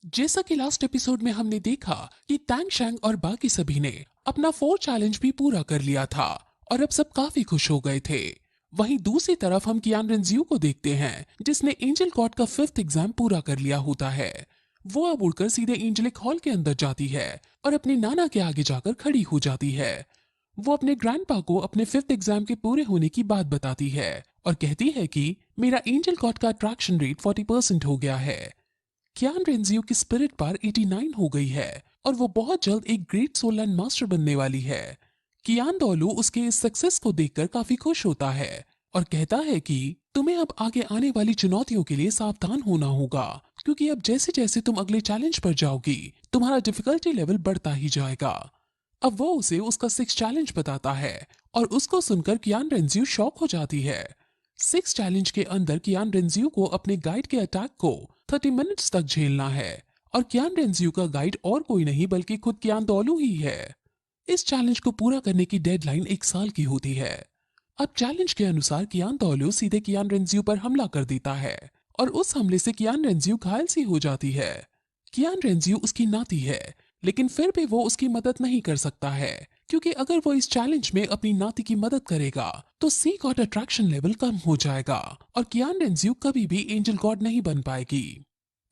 जैसा कि last episode में हमने देखा कि टैंग शैंग और बाकी सभी ने अपना 4 चैलेंज भी पूरा कर लिया था और अब सब काफी खुश हो गए थे। वहीं दूसरी तरफ हम कियान रेंजियो को देखते हैं जिसने एंजल गॉड का 5th एग्जाम पूरा कर लिया होता है। वो अब उड़कर सीधे एंजेलिक हॉल के अंदर जाती है और अपने नाना के आगे जाकर खड़ी हो जाती है। वो अपने ग्रैंडपा को अपने 5th एग्जाम के पूरे होने की बात बताती है और कहती है कि मेरा एंजल गॉड का अट्रैक्शन रेट 40% हो गया है। कियान रेंजियो की स्पिरिट पावर 89 हो गई है और वो बहुत जल्द एक ग्रेट सोल लैंड मास्टर बनने वाली है। कियान दोलू उसके इस सक्सेस को देखकर काफी खुश होता है और कहता है कि तुम्हें अब आगे आने वाली चुनौतियों के लिए सावधान होना होगा, क्योंकि अब जैसे जैसे तुम अगले चैलेंज पर जाओगी तुम्हारा डिफिकल्टी लेवल बढ़ता ही जाएगा। अब वो उसे उसका 6 चैलेंज बताता है और उसको सुनकर कियान रेंजियो शॉक हो जाती है। 6 चैलेंज के अंदर कियान रेंजियो को अपने गाइड के अटैक को 30 मिनट्स तक झेलना है और कियान रेंजियो का गाइड और कोई नहीं बल्कि खुद कियान दोलू ही है। इस चैलेंज को पूरा करने की डेडलाइन 1 साल की होती है। अब चैलेंज के अनुसार कियान दोलू सीधे कियान रेंजियो पर हमला कर देता है और उस हमले से कियान रेंजियो घायल सी हो जाती है। कियान रेंजियो उसकी नाती है, लेकिन फिर भी वो उसकी मदद नहीं कर सकता है, क्योंकि अगर वो इस चैलेंज में अपनी नाती की मदद करेगा तो सी गॉड अट्रैक्शन लेवल कम हो जाएगा और कियान रेंजियो कभी भी एंजल गॉड नहीं बन पाएगी।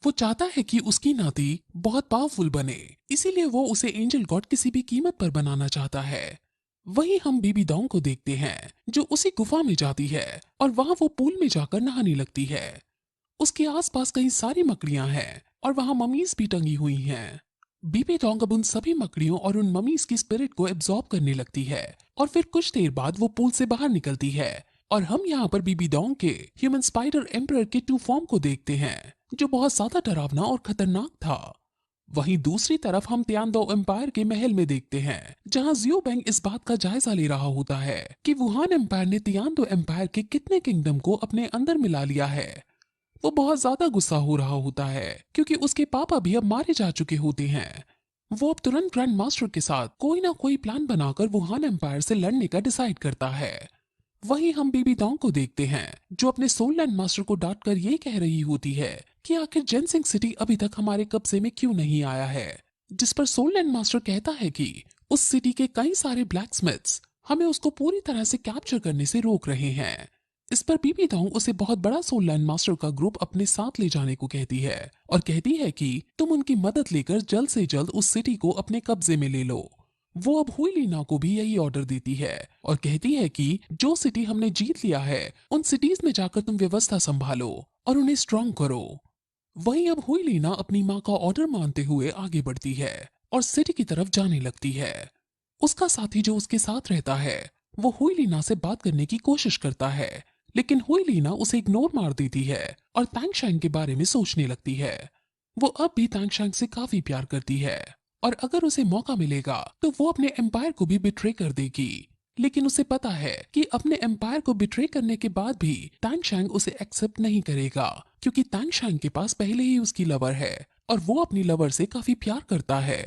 वो चाहता है कि उसकी नाती बहुत पावरफुल बने, इसीलिए वो उसे एंजल गॉड किसी भी कीमत पर बनाना चाहता है। वहीं हम बीबी डोंग को देखते हैं जो उसी गुफा में जाती है और वहां वो पूल में जाकर नहाने लगती है। उसके आसपास कई सारी मकड़ियां हैं और वहां ममीज भी टंगी हुई हैं। बीबी डोंग अब उन सभी मकड़ियों और उन ममीज की स्पिरिट को एब्जॉर्ब करने लगती है और फिर कुछ देर बाद वो पूल से बाहर निकलती है और हम यहाँ पर बीबी डोंग के ह्यूमन स्पाइडर एम्परर के 2 फॉर्म को देखते हैं जो बहुत ज्यादा डरावना और खतरनाक था। वहीं दूसरी तरफ हम तियानदो एम्पायर के महल में देखते हैं जहां जियो बेंग इस बात का जायजा ले रहा होता है कि वुहान एम्पायर ने तियानदो एम्पायर के कितने किंगडम को अपने अंदर मिला लिया है। वो बहुत ज्यादा गुस्सा हो रहा होता है क्योंकि उसके पापा भी अब मारे जा चुके होते हैं। वो अब तुरंत ग्रैंड मास्टर के साथ कोई ना कोई प्लान बनाकर वुहान एम्पायर से लड़ने का डिसाइड करता है। वहीं हम बीबी डोंग को देखते हैं जो अपने सोल लैंड मास्टर को डांट कर ये कह रही होती है कि आखिर जेनसिंग सिटी अभी तक हमारे कब्जे में क्यों नहीं आया है, जिस पर सोल लैंड मास्टर कहता है कि उस सिटी के कई सारे ब्लैक स्मिथ्स हमें उसको पूरी तरह से कैप्चर करने से रोक रहे हैं। इस पर बीबी डोंग उसे बहुत बड़ा सोल लैंड मास्टर का ग्रुप अपने साथ ले जाने को कहती है और कहती है कि तुम उनकी मदद लेकर जल्द से जल्द उस सिटी को अपने कब्जे में ले लो। वो अब हुई लीना को भी यही ऑर्डर देती है और कहती है कि जो सिटी हमने जीत लिया है उन सिटीज में जाकर तुम व्यवस्था संभालो और उन्हें स्ट्रांग करो। वहीं अब हुई लीना अपनी माँ का ऑर्डर मानते हुए आगे बढ़ती है और सिटी की तरफ जाने लगती है। उसका साथी जो उसके साथ रहता है वो हुई लीना से बात करने की कोशिश करता है, लेकिन हुई लीना उसे इग्नोर मार देती है और तैंगशैंग के बारे में सोचने लगती है। वो अब भी तैंगशैंग से काफी प्यार करती है और अगर उसे मौका मिलेगा तो वो अपने एम्पायर को भी बिट्रे कर देगी, लेकिन उसे पता है कि अपने एम्पायर को बिट्रे करने के बाद भी तैंगशैंग उसे एक्सेप्ट नहीं करेगा, क्योंकि तैंगशैंग के पास पहले ही उसकी लवर है और वो अपनी लवर से काफी प्यार करता है।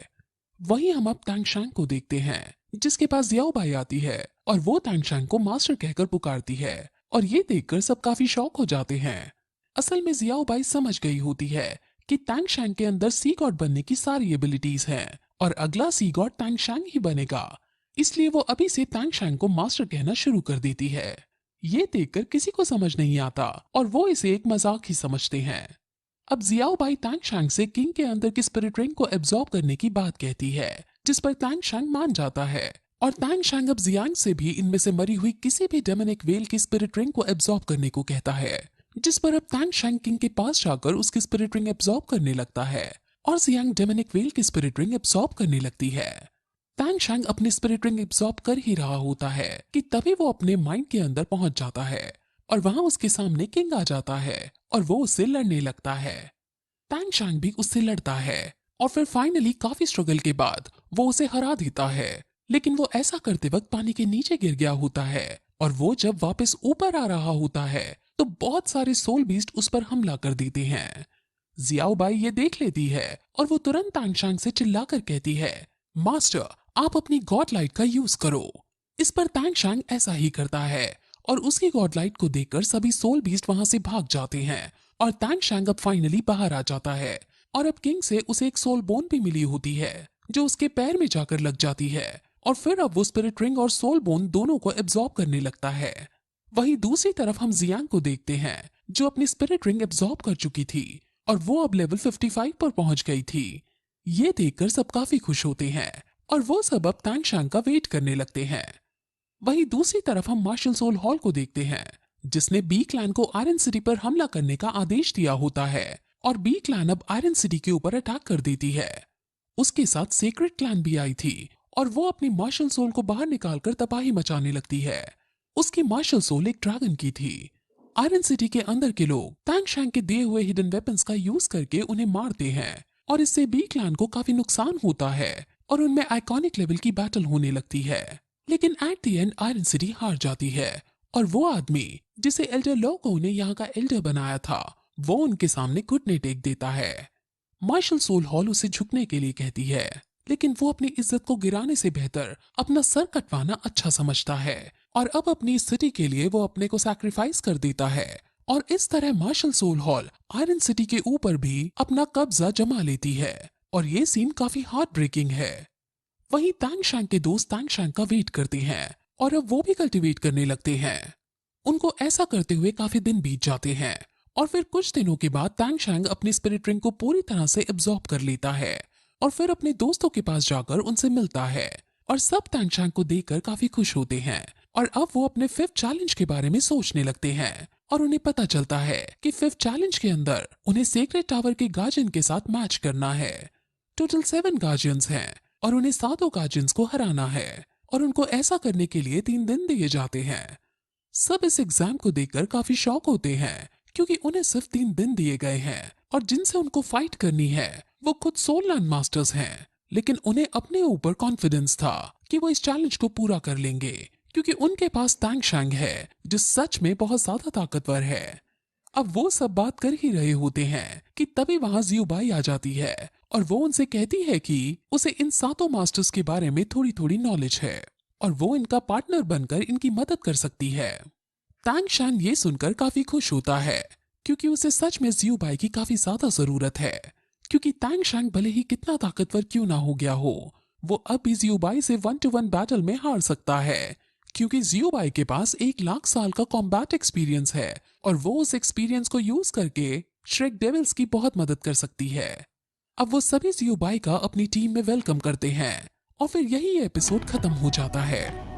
वहीं हम अब तैंगशैंग को देखते हैं जिसके पास जियाओ बाई आती है और वो तैंगशैंग को मास्टर कहकर पुकारती है और ये देखकर सब काफी शॉक हो जाते हैं। असल में जियाओ बाई समझ गई होती है कि तैंगशैंग के अंदर सी गॉड बनने की सारी एबिलिटीज हैं और अगला सी गॉड तैंगशैंग ही बनेगा, इसलिए वो अभी से तैंगशैंग को मास्टर कहना शुरू कर देती है। ये देखकर किसी को समझ नहीं आता और वो इसे एक मजाक ही समझते हैं। अब जियाओ बाई तैंगशैंग से किंग के अंदर की स्पिरिट रिंग को एब्जॉर्ब करने की बात कहती है, जिस पर तैंगशैंग मान जाता है और तैंगशैंग अब जियांग से भी इनमें से मरी हुई किसी भी डेमोनिक वेल की स्पिरिट रिंग को एब्जॉर्ब करने को कहता है, जिस पर अब तैंगशैंग किंग के पास जाकर उसकी स्पिरिट रिंग एब्जॉर्ब करने लगता है और जियांग डेमोनिक वेल की स्पिरिट रिंग एब्जॉर्ब करने लगती है। तैंगशैंग अपनी स्पिरिट रिंग एब्जॉर्ब कर ही रहा होता है कि तभी वो अपने माइंड के अंदर पहुंच जाता है और वहां उसके सामने किंग आ जाता है और वो उससे लड़ने लगता है। तैंगशैंग भी उससे लड़ता है और फिर फाइनली काफी स्ट्रगल के बाद वो उसे हरा देता है, लेकिन वो ऐसा करते वक्त पानी के नीचे गिर गया होता है और वो जब वापस ऊपर आ रहा होता है तो बहुत सारे सोल बीस्ट उस पर हमला कर देते हैं। जियाओ बाई ये देख लेती है और वो तुरंत तैंगशैंग से चिल्लाकर कहती है, मास्टर आप अपनी गॉड लाइट का यूज करो। इस पर तैंगशैंग ऐसा ही करता है और उसकी गॉड लाइट को देखकर सभी सोल बीस्ट वहां से भाग जाते हैं और तैंगशैंग अब फाइनली बाहर आ जाता है और अब किंग से उसे एक सोल बोन भी मिली होती है जो उसके पैर में जाकर लग जाती है और फिर अब वो स्पिरिट रिंग और सोल बोन दोनों को एब्जॉर्ब करने लगता है। वहीं दूसरी तरफ हम जियांग को देखते हैं जो अपनी स्पिरिट रिंग एब्जॉर्ब कर चुकी थी और वो अब लेवल 55 पर पहुंच गई थी। ये देखकर सब काफी खुश होते हैं और वो सब अब तांगशांग का वेट करने लगते हैं। वहीं दूसरी तरफ हम मार्शल सोल हॉल को देखते हैं जिसने बी क्लैन को आयरन सिटी पर हमला करने का आदेश दिया होता है और बी क्लैन अब आयरन सिटी के ऊपर अटैक कर देती है। उसके साथ सीक्रेट क्लैन भी आई थी और वो अपनी मार्शल सोल को बाहर निकालकर तबाही मचाने लगती है। उसकी मार्शल सोल एक ड्रैगन की थी। आयरन सिटी के अंदर के लोग तांगशांग के दिए हुए हिडन वेपन्स का यूज करके उन्हें मारते हैं और इससे बी क्लैन को काफी नुकसान होता है और उनमें आइकॉनिक लेवल की बैटल होने लगती है। लेकिन at the end iron city हार जाती है और वो आदमी जिसे एल्डर लोगों ने यहाँ का एल्डर बनाया था वो उनके सामने घुटने टेक देता है। मार्शल सोल हॉल उसे झुकने के लिए कहती है लेकिन वो अपनी इज्जत को गिराने से बेहतर अपना सर कटवाना अच्छा समझता है और अब अपनी सिटी के लिए वो अपने को सैक्रिफाइस कर देता है और इस तरह मार्शल सोल हॉल आयरन सिटी के ऊपर भी अपना कब्जा जमा लेती है और ये सीन काफी हार्ट ब्रेकिंग है। वहीं तांगशांग के दोस्त तांगशांग का वेट करते हैं और अब वो भी कल्टीवेट करने लगते हैं। उनको ऐसा करते हुए काफी दिन बीत जाते हैं और फिर कुछ दिनों के बाद तांगशांग अपनी स्पिरिट रिंग को पूरी तरह से एब्जॉर्ब कर लेता है और फिर अपने दोस्तों के पास जाकर उनसे मिलता है और सब तांगशांग को देखकर काफी खुश होते हैं और अब वो अपने 5th चैलेंज के बारे में सोचने लगते हैं और उन्हें पता चलता है कि 5th चैलेंज के अंदर उन्हें सीक्रेट टावर के गार्जियन के साथ मैच करना है। टोटल 7 गार्जियंस हैं और उन्हें 7 गार्जियंस को हराना है और उनको ऐसा करने के लिए 3 दिन दिए जाते हैं। सब इस एग्जाम को देखकर काफी शॉक होते हैं क्योंकि उन्हें सिर्फ 3 दिन दिए गए हैं और जिनसे उनको फाइट करनी है वो खुद सोल लैंड मास्टर्स हैं। लेकिन उन्हें अपने ऊपर कॉन्फिडेंस था कि वो इस चैलेंज को पूरा कर लेंगे क्योंकि उनके पास तांगशांग है जो सच में बहुत ज्यादा ताकतवर है। अब वो सब बात कर ही रहे होते हैं कि तभी वहां जियूबाई आ जाती है और वो उनसे कहती है कि उसे इन 7 मास्टर्स के बारे में थोड़ी थोड़ी नॉलेज है और वो इनका पार्टनर बनकर इनकी मदद कर सकती है। तांगशांग ये सुनकर काफी खुश होता है क्योंकि उसे सच में जियूबाई की काफी ज्यादा जरूरत है क्योंकि तांगशांग भले ही कितना ताकतवर क्यों ना हो गया हो वो अब भी जियूबाई से 1-to-1 बैटल में हार सकता है क्योंकि जियूबाई के पास 1 लाख साल का कॉम्बैट एक्सपीरियंस है और वो उस एक्सपीरियंस को यूज करके श्रेक डेविल्स की बहुत मदद कर सकती है। अब वो सभी जियूबाई का अपनी टीम में वेलकम करते हैं और फिर यही एपिसोड खत्म हो जाता है।